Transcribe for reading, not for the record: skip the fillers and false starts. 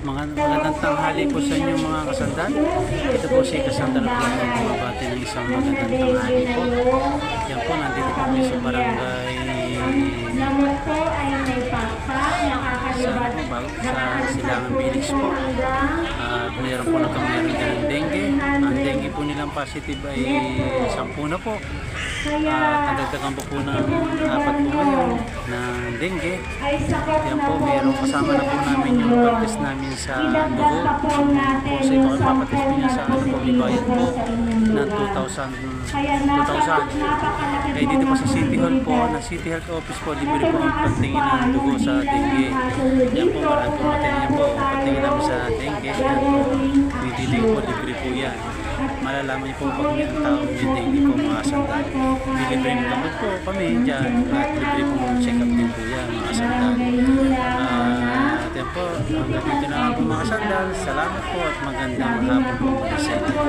Magandang tanghali po sa inyo mga kasandal. Ito po si Kasandal Vlog ng bumabati ng isang magandang tanghali po. Yan po, nandito po kami sa barangay sa Silangan Village po. At mayroon po nagkamayroon din ng dengue. Ang dengue po nilang positive ay 10 na po. At nagdagdagan po ng 4 po ngayon ng dengue. Yan po, mayroon kasama na po namin yung pag-test namin sa dugo. Po sa ito ay papatest po niya sa ano po, ibayad po ng 2,000. Eh dito po sa City Hall po, na City Health Office po, libre po ang pagtingin ng dugo sa dengue. Yan po, marami po matingin po, pagtingin namin sa dengue. Yan po, dito po, libre po yan. Malalaman niyo po pag may ang tao may dengue po mga kasandal. Libre mo gamot po kami dyan at libre po check up din po yan mga kasandal. At yan po, hanggang dito na lang po mga kasandal. Salamat po at magandang hapon po sa inyo.